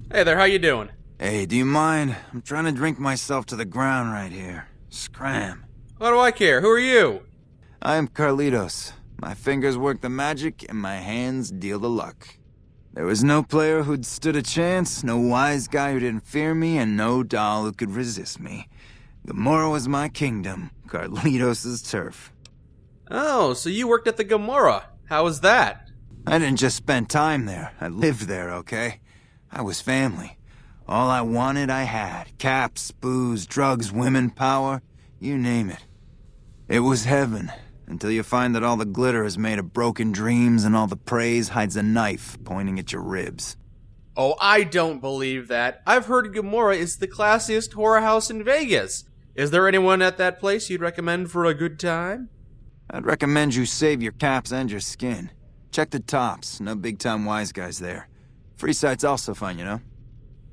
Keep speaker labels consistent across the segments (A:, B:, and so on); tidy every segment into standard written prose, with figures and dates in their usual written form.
A: Hey there, how you doing?
B: Hey, do you mind? I'm trying to drink myself to the ground right here. Scram.
A: What do I care? Who are you?
B: I'm Carlitos. My fingers work the magic and my hands deal the luck. There was no player who'd stood a chance, no wise guy who didn't fear me, and no doll who could resist me. Gomorrah was my kingdom, Carlitos' turf.
A: Oh, so you worked at the Gomorrah. How was that?
B: I didn't just spend time there. I lived there, okay? I was family. All I wanted, I had. Caps, booze, drugs, women, power, you name it. It was heaven, until you find that all the glitter is made of broken dreams and all the praise hides a knife pointing at your ribs.
A: Oh, I don't believe that. I've heard Gomorrah is the classiest horror house in Vegas. Is there anyone at that place you'd recommend for a good time?
B: I'd recommend you save your caps and your skin. Check the tops, no big-time wise guys there. Free sight's also fine, you know?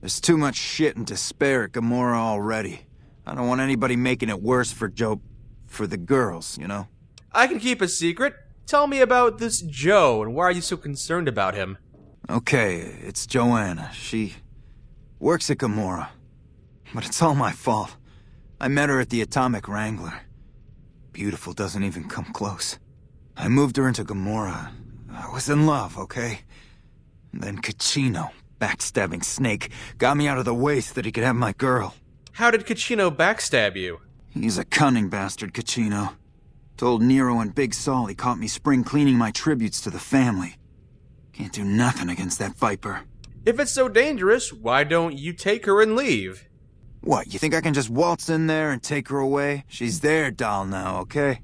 B: There's too much shit and despair at Gomorrah already. I don't want anybody making it worse for for the girls, you know?
A: I can keep a secret. Tell me about this Joe, and why are you so concerned about him?
B: Okay, it's Joana. She works at Gomorrah. But it's all my fault. I met her at the Atomic Wrangler. Beautiful doesn't even come close. I moved her into Gomorrah. I was in love, okay? Then Cachino, backstabbing snake, got me out of the way so that he could have my girl.
A: How did Cachino backstab you?
B: He's a cunning bastard, Cachino. Told Nero and Big Saul he caught me spring cleaning my tributes to the family. Can't do nothing against that viper.
A: If it's so dangerous, why don't you take her and leave?
B: What, you think I can just waltz in there and take her away? She's their doll now, okay?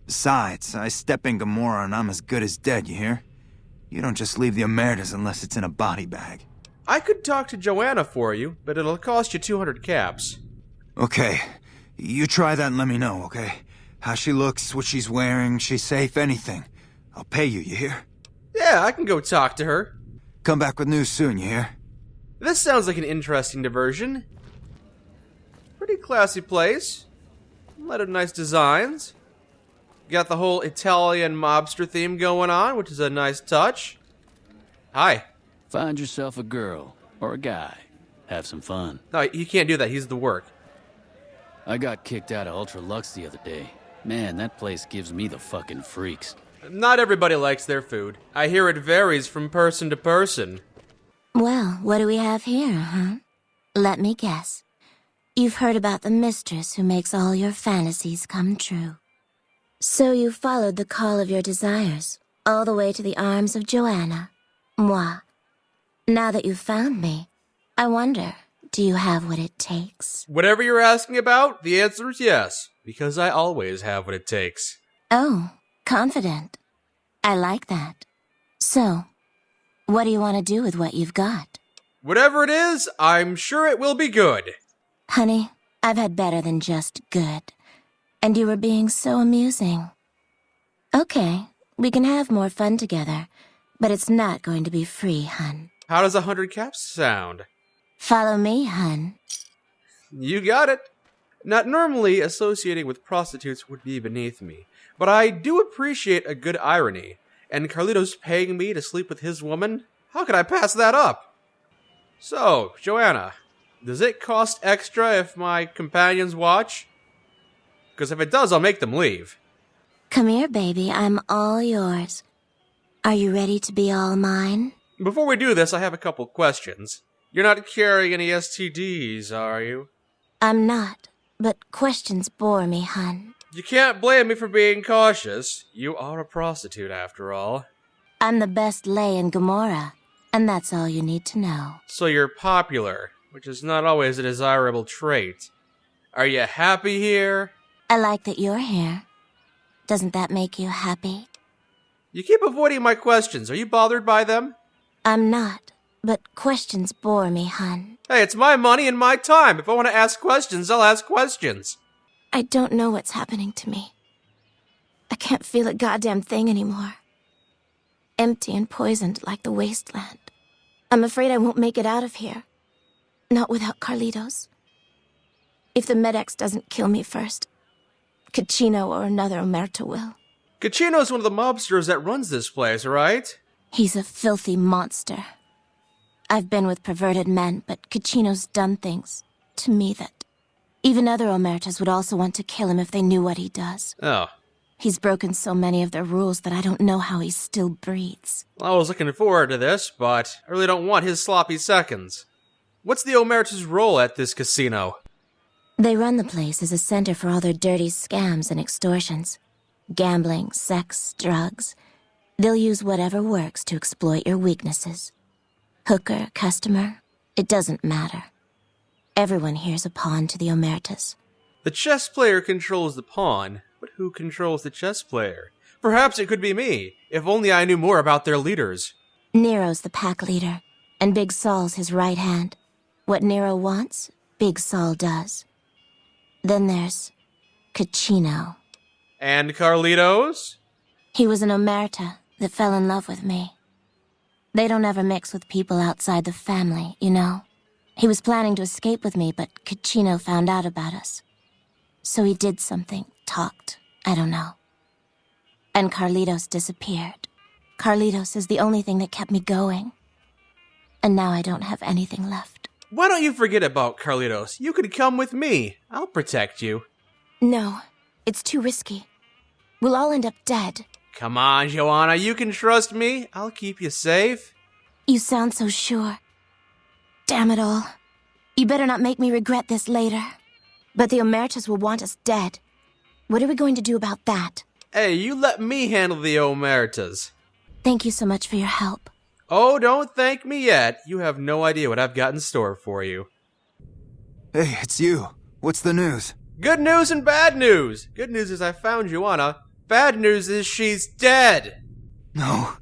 B: Besides, I step in Gomorrah and I'm as good as dead, you hear? You don't just leave the Emeritus unless it's in a body bag.
A: I could talk to Joana for you, but it'll cost you 200 caps.
B: Okay, you try that and let me know, okay? How she looks, what she's wearing, she's safe, anything. I'll pay you, you hear?
A: Yeah, I can go talk to her.
B: Come back with news soon, you hear?
A: This sounds like an interesting diversion. Pretty classy place. A lot of nice designs. Got the whole Italian mobster theme going on, which is a nice touch. Hi.
C: Find yourself a girl, or a guy. Have some fun.
A: No, he can't do that. He's the work.
C: I got kicked out of Ultra Lux the other day. Man, that place gives me the fucking freaks.
A: Not everybody likes their food. I hear it varies from person to person.
D: Well, what do we have here, huh? Let me guess. You've heard about the mistress who makes all your fantasies come true. So you followed the call of your desires, all the way to the arms of Joana. Moi. Now that you've found me, I wonder, do you have what it takes?
A: Whatever you're asking about, the answer is yes, because I always have what it takes.
D: Oh, confident. I like that. So, what do you want to do with what you've got?
A: Whatever it is, I'm sure it will be good.
D: Honey, I've had better than just good. And you were being so amusing. Okay, we can have more fun together, but it's not going to be free, hun.
A: How does 100 caps sound?
D: Follow me, hun.
A: You got it. Not normally associating with prostitutes would be beneath me, but I do appreciate a good irony, and Carlitos paying me to sleep with his woman? How could I pass that up? So, Joana, does it cost extra if my companions watch? Because if it does, I'll make them leave.
D: Come here, baby. I'm all yours. Are you ready to be all mine?
A: Before we do this, I have a couple questions. You're not carrying any STDs, are you?
D: I'm not, but questions bore me, hun.
A: You can't blame me for being cautious. You are a prostitute, after all.
D: I'm the best lay in Gomorrah, and that's all you need to know.
A: So you're popular, which is not always a desirable trait. Are you happy here?
D: I like that you're here. Doesn't that make you happy?
A: You keep avoiding my questions. Are you bothered by them?
D: I'm not, but questions bore me, hun.
A: Hey, it's my money and my time. If I want to ask questions, I'll ask questions.
D: I don't know what's happening to me. I can't feel a goddamn thing anymore. Empty and poisoned like the wasteland. I'm afraid I won't make it out of here. Not without Carlitos. If the Med-X doesn't kill me first, Cachino or another Omerta will.
A: Cachino's one of the mobsters that runs this place, right?
D: He's a filthy monster. I've been with perverted men, but Cachino's done things to me that even other omertas would also want to kill him if they knew what he does.
A: Oh.
D: He's broken so many of their rules that I don't know how he still breathes.
A: Well, I was looking forward to this, but I really don't want his sloppy seconds. What's the Omerta's role at this casino?
D: They run the place as a center for all their dirty scams and extortions. Gambling, sex, drugs. They'll use whatever works to exploit your weaknesses. Hooker, customer, it doesn't matter. Everyone here's a pawn to the Omertas.
A: The chess player controls the pawn, but who controls the chess player? Perhaps it could be me, if only I knew more about their leaders.
D: Nero's the pack leader, and Big Saul's his right hand. What Nero wants, Big Saul does. Then there's Cachino.
A: And Carlitos?
D: He was an omerta that fell in love with me. They don't ever mix with people outside the family, you know. He was planning to escape with me, but Cachino found out about us. So he did something, talked, I don't know. And Carlitos disappeared. Carlitos is the only thing that kept me going. And now I don't have anything left.
A: Why don't you forget about Carlitos? You could come with me. I'll protect you.
D: No, it's too risky. We'll all end up dead.
A: Come on, Joana, you can trust me. I'll keep you safe.
D: You sound so sure. Damn it all. You better not make me regret this later. But the Omertas will want us dead. What are we going to do about that?
A: Hey, you let me handle the Omertas.
D: Thank you so much for your help.
A: Oh, don't thank me yet. You have no idea what I've got in store for you.
B: Hey, it's you. What's the news?
A: Good news and bad news. Good news is I found Joana. Bad news is she's dead.
B: No.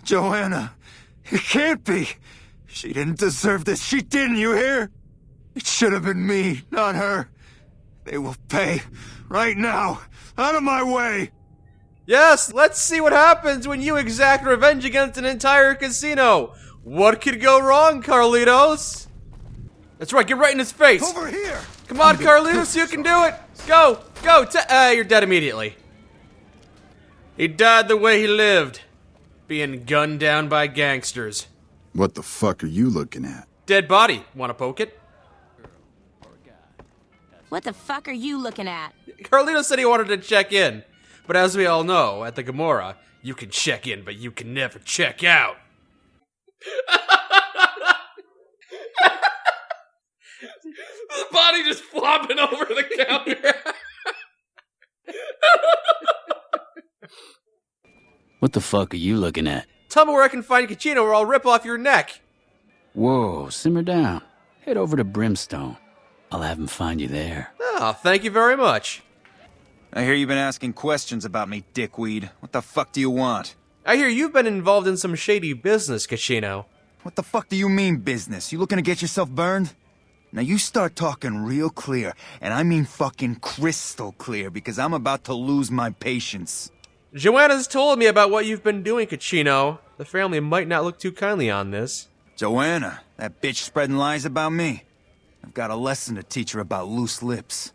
B: Joana. It can't be. She didn't deserve this. She didn't, you hear? It should have been me, not her. They will pay. Right now. Out of my way.
A: Yes, let's see what happens when you exact revenge against an entire casino. What could go wrong, Carlitos? That's right, get right in his face.
B: Over here.
A: Come on, Carlitos, you can do it. Go, go. You're dead immediately. He died the way he lived, being gunned down by gangsters.
E: What the fuck are you looking at?
A: Dead body. Want to poke it?
D: What the fuck are you looking at?
A: Carlitos said he wanted to check in. But as we all know, at the Gomorrah, you can check in, but you can never check out. The body just flopping over the counter.
C: What the fuck are you looking at?
A: Tell me where I can find Cachino or I'll rip off your neck.
C: Whoa, simmer down. Head over to Brimstone. I'll have him find you there.
A: Oh, thank you very much.
B: I hear you've been asking questions about me, dickweed. What the fuck do you want?
A: I hear you've been involved in some shady business, Cachino.
B: What the fuck do you mean, business? You looking to get yourself burned? Now you start talking real clear, and I mean fucking crystal clear, because I'm about to lose my patience.
A: Joana's told me about what you've been doing, Cachino. The family might not look too kindly on this.
B: Joana, that bitch spreading lies about me. I've got a lesson to teach her about loose lips.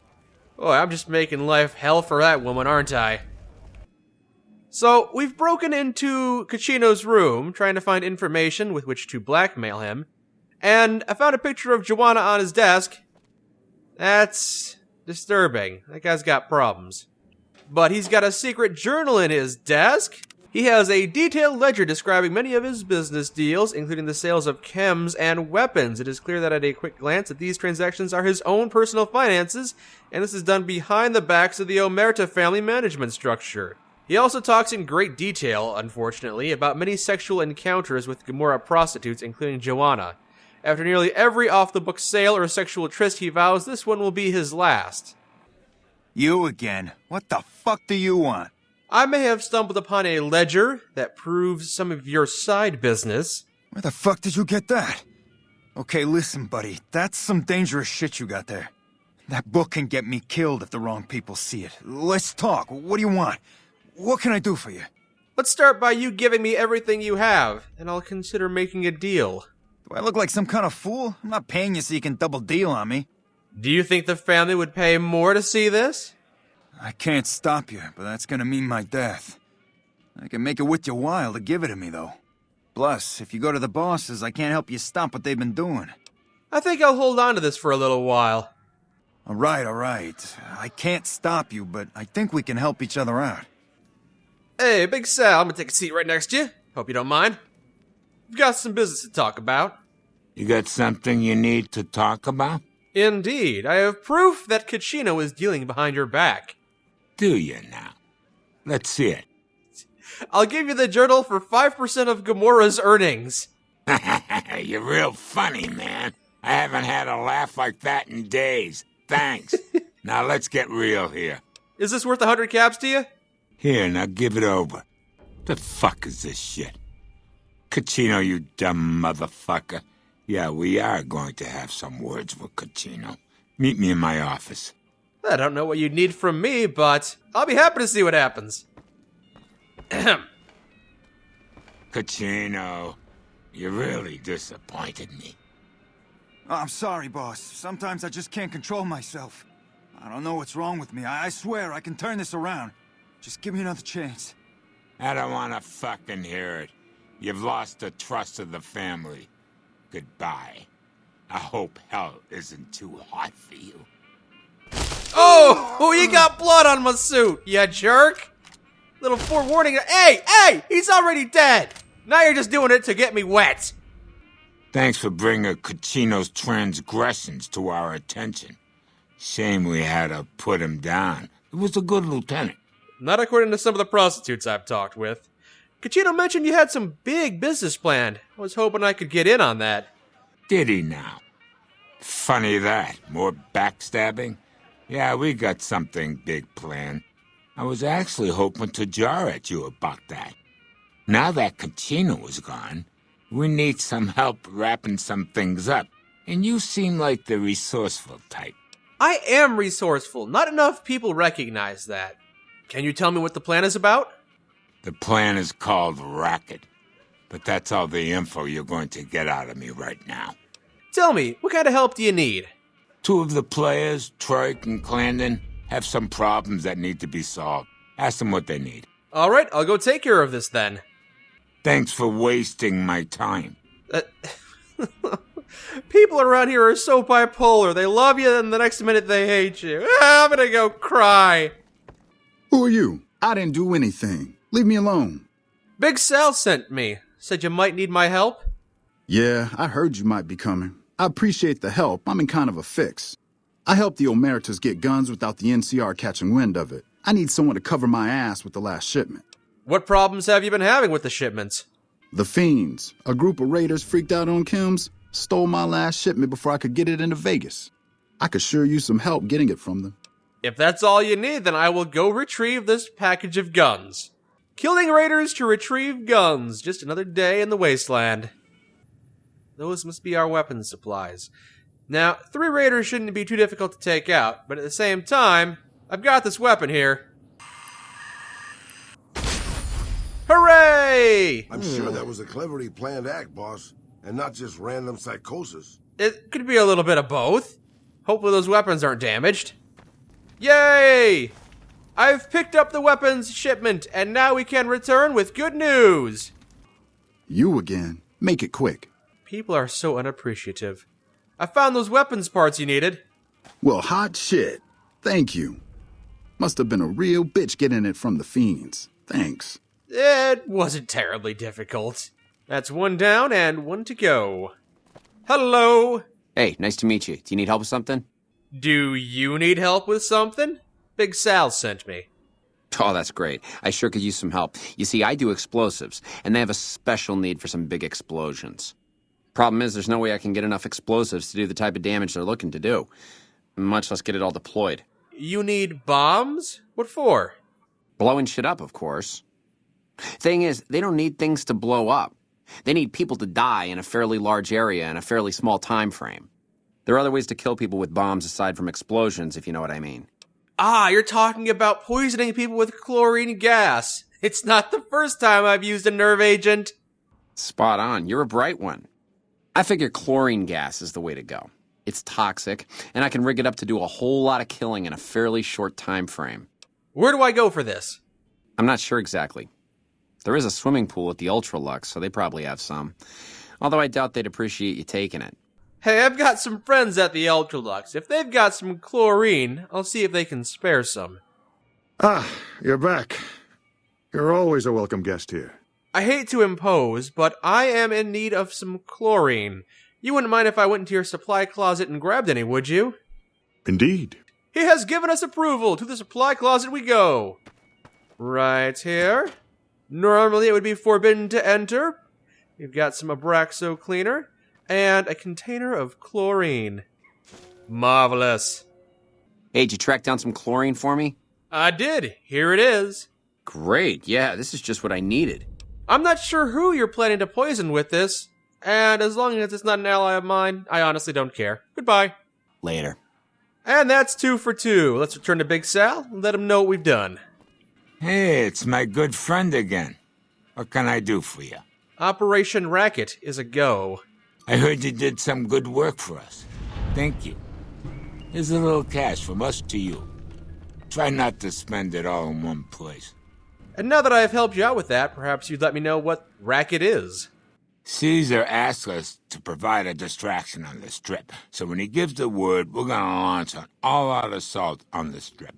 A: Oh, I'm just making life hell for that woman, aren't I? So, we've broken into Cachino's room, trying to find information with which to blackmail him, and I found a picture of Joana on his desk. That's disturbing. That guy's got problems. But he's got a secret journal in his desk. He has a detailed ledger describing many of his business deals, including the sales of chems and weapons. It is clear that at a quick glance that these transactions are his own personal finances, and this is done behind the backs of the Omerta family management structure. He also talks in great detail, unfortunately, about many sexual encounters with Gomorrah prostitutes, including Joana. After nearly every off-the-book sale or sexual tryst, he vows this one will be his last.
B: You again. What the fuck do you want?
A: I may have stumbled upon a ledger that proves some of your side business.
B: Where the fuck did you get that? Okay, listen, buddy. That's some dangerous shit you got there. That book can get me killed if the wrong people see it. Let's talk. What do you want? What can I do for you?
A: Let's start by you giving me everything you have, and I'll consider making a deal.
B: Do I look like some kind of fool? I'm not paying you so you can double deal on me.
A: Do you think the family would pay more to see this?
B: I can't stop you, but that's gonna mean my death. I can make it worth your while to give it to me, though. Plus, if you go to the bosses, I can't help you stop what they've been doing.
A: I think I'll hold on to this for a little while.
B: All right. I can't stop you, but I think we can help each other out.
A: Hey, Big Sal, I'm gonna take a seat right next to you. Hope you don't mind. We've got some business to talk about.
F: You got something you need to talk about?
A: Indeed, I have proof that Cachino is dealing behind your back.
F: Do you now? Let's see it.
A: I'll give you the journal for 5% of Gomorrah's earnings.
F: You're real funny, man. I haven't had a laugh like that in days. Thanks. Now let's get real here.
A: Is this worth 100 caps to you?
F: Here, now give it over. The fuck is this shit? Cachino, you dumb motherfucker. Yeah, we are going to have some words with Cachino. Meet me in my office.
A: I don't know what you need from me, but I'll be happy to see what happens.
F: Cachino, you really disappointed me.
B: Oh, I'm sorry, boss. Sometimes I just can't control myself. I don't know what's wrong with me. I swear I can turn this around. Just give me another chance.
F: I don't want to fucking hear it. You've lost the trust of the family. Goodbye. I hope hell isn't too hot for you.
A: Oh, you got blood on my suit, you jerk. Little forewarning. Hey, he's already dead. Now you're just doing it to get me wet.
F: Thanks for bringing Cachino's transgressions to our attention. Shame we had to put him down. He was a good lieutenant.
A: Not according to some of the prostitutes I've talked with. Cachino mentioned you had some big business planned. I was hoping I could get in on that.
F: Did he now? Funny that. More backstabbing? Yeah, we got something big planned. I was actually hoping to jar at you about that. Now that Cachino is gone, we need some help wrapping some things up. And you seem like the resourceful type.
A: I am resourceful. Not enough people recognize that. Can you tell me what the plan is about?
F: The plan is called Racket. But that's all the info you're going to get out of me right now.
A: Tell me, what kind of help do you need?
F: Two of the players, Troik and Clandon, have some problems that need to be solved. Ask them what they need.
A: All right, I'll go take care of this then.
F: Thanks for wasting my time.
A: People around here are so bipolar. They love you, and the next minute they hate you. I'm gonna go cry.
E: Who are you? I didn't do anything. Leave me alone.
A: Big Sal sent me. Said you might need my help.
E: Yeah, I heard you might be coming. I appreciate the help. I'm in kind of a fix. I helped the Emeritus get guns without the NCR catching wind of it. I need someone to cover my ass with the last shipment.
A: What problems have you been having with the shipments?
E: The Fiends, a group of raiders freaked out on Kim's, stole my last shipment before I could get it into Vegas. I could sure use some help getting it from them.
A: If that's all you need, then I will go retrieve this package of guns. Killing raiders to retrieve guns. Just another day in the wasteland. Those must be our weapons supplies. Now, 3 raiders shouldn't be too difficult to take out, but at the same time, I've got this weapon here. Hooray!
G: I'm sure that was a cleverly planned act, boss, and not just random psychosis.
A: It could be a little bit of both. Hopefully those weapons aren't damaged. Yay! I've picked up the weapons shipment, and now we can return with good news.
E: You again. Make it quick.
A: People are so unappreciative. I found those weapons parts you needed.
E: Well, hot shit. Thank you. Must have been a real bitch getting it from the Fiends. Thanks.
A: It wasn't terribly difficult. That's 1 down and 1 to go. Hello.
H: Hey, nice to meet you. Do you need help with something?
A: Do you need help with something? Big Sal sent me.
H: Oh, that's great. I sure could use some help. You see, I do explosives, and they have a special need for some big explosions. Problem is, there's no way I can get enough explosives to do the type of damage they're looking to do, much less get it all deployed.
A: You need bombs? What for?
H: Blowing shit up, of course. Thing is, they don't need things to blow up. They need people to die in a fairly large area in a fairly small time frame. There are other ways to kill people with bombs aside from explosions, if you know what I mean.
A: Ah, you're talking about poisoning people with chlorine gas. It's not the first time I've used a nerve agent.
H: Spot on. You're a bright one. I figure chlorine gas is the way to go. It's toxic, and I can rig it up to do a whole lot of killing in a fairly short time frame.
A: Where do I go for this?
H: I'm not sure exactly. There is a swimming pool at the Ultralux, so they probably have some. Although I doubt they'd appreciate you taking it.
A: Hey, I've got some friends at the Ultralux. If they've got some chlorine, I'll see if they can spare some.
I: Ah, you're back. You're always a welcome guest here.
A: I hate to impose, but I am in need of some chlorine. You wouldn't mind if I went into your supply closet and grabbed any, would you?
I: Indeed.
A: He has given us approval. To the supply closet we go. Right here. Normally it would be forbidden to enter. We've got some Abraxo cleaner and a container of chlorine. Marvelous.
H: Hey, did you track down some chlorine for me?
A: I did. Here it is.
H: Great, yeah, this is just what I needed.
A: I'm not sure who you're planning to poison with this, and as long as it's not an ally of mine, I honestly don't care. Goodbye.
H: Later.
A: And that's 2 for 2. Let's return to Big Sal and let him know what we've done.
F: Hey, it's my good friend again. What can I do for you?
A: Operation Racket is a go.
F: I heard you did some good work for us. Thank you. Here's a little cash from us to you. Try not to spend it all in one place.
A: And now that I've helped you out with that, perhaps you'd let me know what Racket is.
F: Caesar asked us to provide a distraction on the Strip, so when he gives the word, we're gonna launch an all-out assault on the Strip.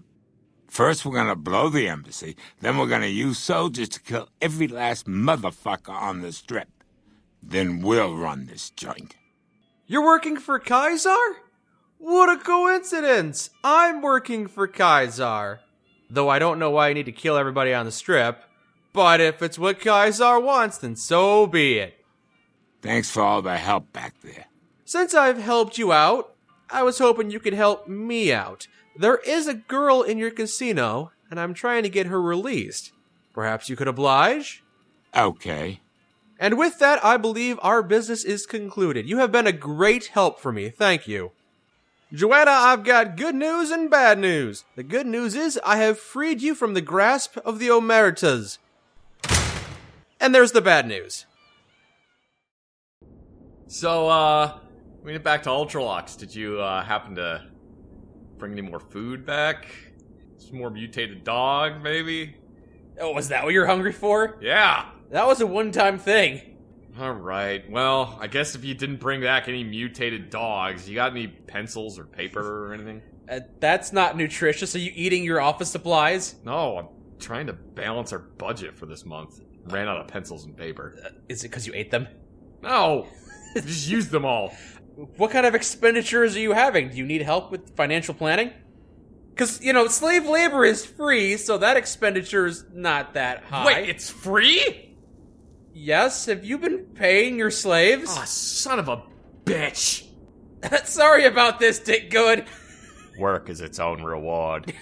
F: First, we're gonna blow the embassy, then we're gonna use soldiers to kill every last motherfucker on the Strip. Then we'll run this joint.
A: You're working for Kaiser? What a coincidence! I'm working for Kaiser. Though I don't know why you need to kill everybody on the Strip, but if it's what Kaiser wants, then so be it.
F: Thanks for all the help back there.
A: Since I've helped you out, I was hoping you could help me out. There is a girl in your casino, and I'm trying to get her released. Perhaps you could oblige?
F: Okay.
A: And with that, I believe our business is concluded. You have been a great help for me. Thank you. Joana, I've got good news and bad news. The good news is I have freed you from the grasp of the Omertas. And there's the bad news.
J: So, we went back to Ultralux. Did you, happen to bring any more food back? Some more mutated dog, maybe?
A: Oh, was that what you're hungry for?
J: Yeah!
A: That was a one-time thing.
J: Alright, well, I guess if you didn't bring back any mutated dogs, you got any pencils or paper or anything?
A: That's not nutritious. Are you eating your office supplies?
J: No, I'm trying to balance our budget for this month. Ran out of pencils and paper.
A: Is it because you ate them?
J: No! Just used them all.
A: What kind of expenditures are you having? Do you need help with financial planning? Because, slave labor is free, so that expenditure is not that high.
J: Wait, it's free?
A: Yes, have you been paying your slaves?
J: Oh, son of a bitch.
A: Sorry about this, Dick Good.
J: Work is its own reward.